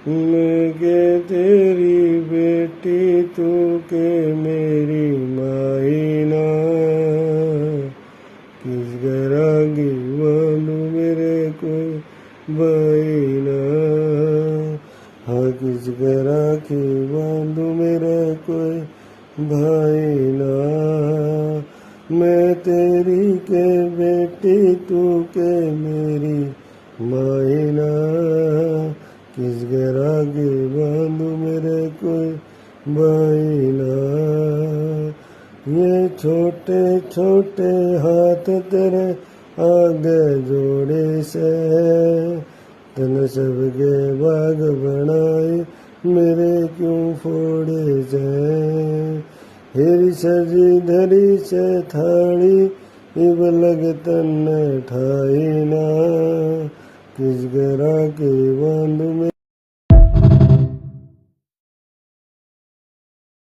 मैं के तेरी बेटी तू के मेरी माईना, किस तरह की बांधू मेरे कोई बाईना, हाँ किस तरह की बांधू मेरे कोई भाईना। मैं तेरी के बेटी तू के मेरी माईना, किस तरह की बांधू मेरे कोई भाईना। ये छोटे छोटे हाथ तेरे आगे जोड़े से, तन सबके बाग बनाए मेरे क्यों फोड़े से। हेरी सजी धरी से थाली इब लग तन ठाई ना, किस तरह की बांधू